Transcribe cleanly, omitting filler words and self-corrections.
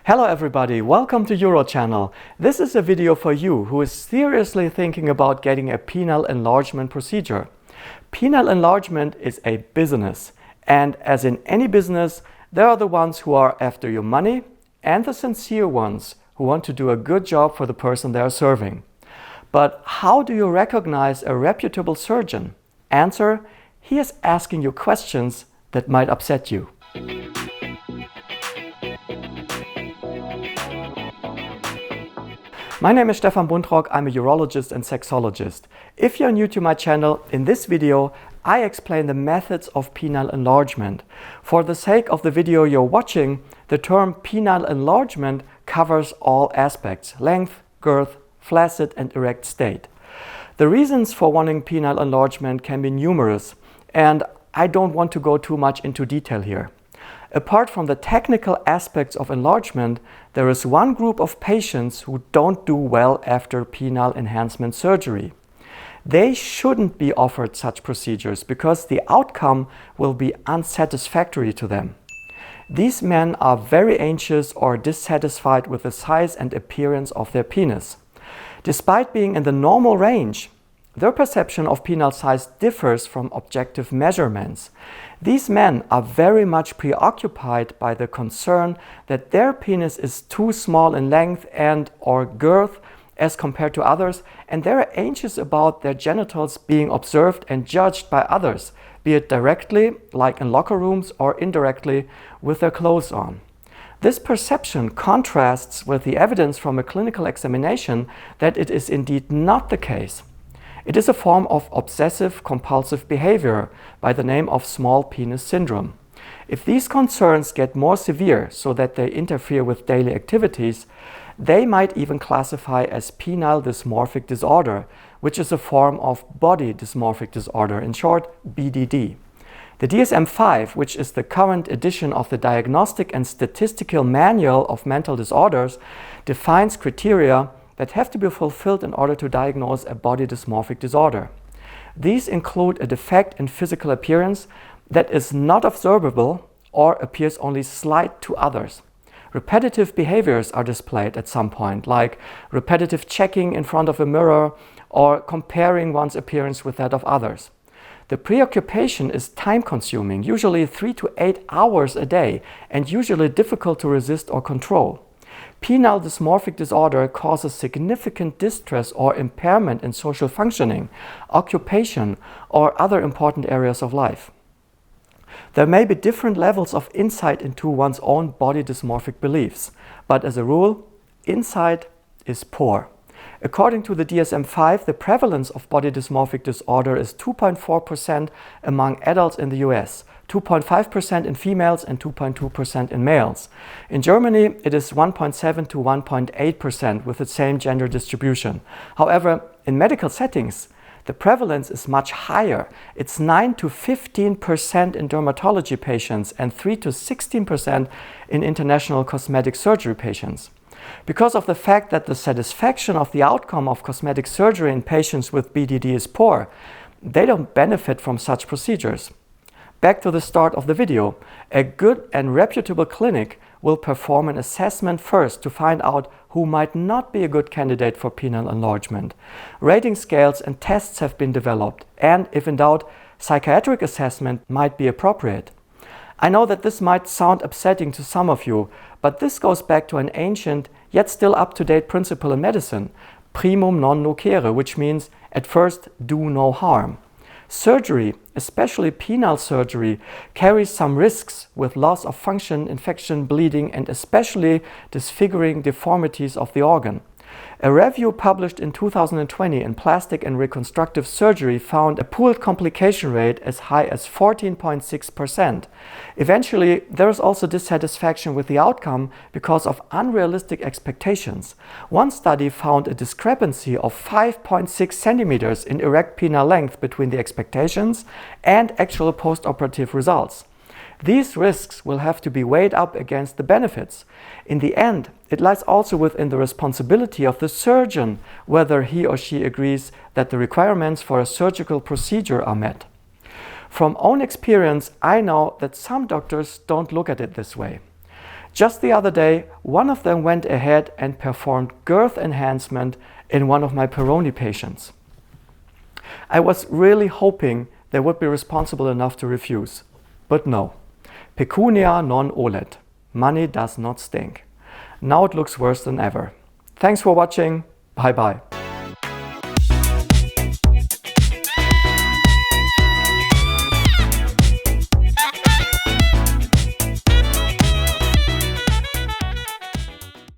Hello everybody, welcome to UroChannel. This is a video for you who is seriously thinking about getting a penile enlargement procedure. Penile enlargement is a business, and as in any business, there are the ones who are after your money and the sincere ones who want to do a good job for the person they are serving. But how do you recognize a reputable surgeon? Answer: he is asking you questions that might upset you. My name is Stefan Buntrock, I'm a urologist and sexologist. If you're new to my channel, in this video I explain the methods of penile enlargement. For the sake of the video you're watching, the term penile enlargement covers all aspects: length, girth, flaccid and erect state. The reasons for wanting penile enlargement can be numerous, and I don't want to go too much into detail here. Apart from the technical aspects of enlargement, there is one group of patients who don't do well after penile enhancement surgery. They shouldn't be offered such procedures because the outcome will be unsatisfactory to them. These men are very anxious or dissatisfied with the size and appearance of their penis. Despite being in the normal range, their perception of penile size differs from objective measurements. These men are very much preoccupied by the concern that their penis is too small in length and/or girth as compared to others, and they're anxious about their genitals being observed and judged by others, be it directly, like in locker rooms, or indirectly, with their clothes on. This perception contrasts with the evidence from a clinical examination that it is indeed not the case. It is a form of obsessive-compulsive behavior by the name of small penis syndrome. If these concerns get more severe so that they interfere with daily activities, they might even classify as penile dysmorphic disorder, which is a form of body dysmorphic disorder, in short, BDD. The DSM-5, which is the current edition of the Diagnostic and Statistical Manual of Mental Disorders, defines criteria that have to be fulfilled in order to diagnose a body dysmorphic disorder. These include a defect in physical appearance that is not observable or appears only slight to others. Repetitive behaviors are displayed at some point, like repetitive checking in front of a mirror or comparing one's appearance with that of others. The preoccupation is time-consuming, usually 3 to 8 hours a day, and usually difficult to resist or control. Penile dysmorphic disorder causes significant distress or impairment in social functioning, occupation, or other important areas of life. There may be different levels of insight into one's own body dysmorphic beliefs, but as a rule, insight is poor. According to the DSM-5, the prevalence of body dysmorphic disorder is 2.4% among adults in the US, 2.5% in females and 2.2% in males. In Germany, it is 1.7 to 1.8% with the same gender distribution. However, in medical settings, the prevalence is much higher. It's 9 to 15% in dermatology patients and 3 to 16% in international cosmetic surgery patients. Because of the fact that the satisfaction of the outcome of cosmetic surgery in patients with BDD is poor, they don't benefit from such procedures. Back to the start of the video, a good and reputable clinic will perform an assessment first to find out who might not be a good candidate for penile enlargement. Rating scales and tests have been developed, and if in doubt, psychiatric assessment might be appropriate. I know that this might sound upsetting to some of you, but this goes back to an ancient yet still up-to-date principle in medicine, primum non nocere, which means at first do no harm. Surgery, especially penile surgery, carries some risks with loss of function, infection, bleeding, and especially disfiguring deformities of the organ. A review published in 2020 in Plastic and Reconstructive Surgery found a pooled complication rate as high as 14.6%. Eventually, there is also dissatisfaction with the outcome because of unrealistic expectations. One study found a discrepancy of 5.6 centimeters in erect penile length between the expectations and actual postoperative results. These risks will have to be weighed up against the benefits. In the end, it lies also within the responsibility of the surgeon whether he or she agrees that the requirements for a surgical procedure are met. From own experience, I know that some doctors don't look at it this way. Just the other day, one of them went ahead and performed girth enhancement in one of my Peyronie patients. I was really hoping they would be responsible enough to refuse, but no. Pecunia non olet. Money does not stink. Now it looks worse than ever. Thanks for watching. Bye bye.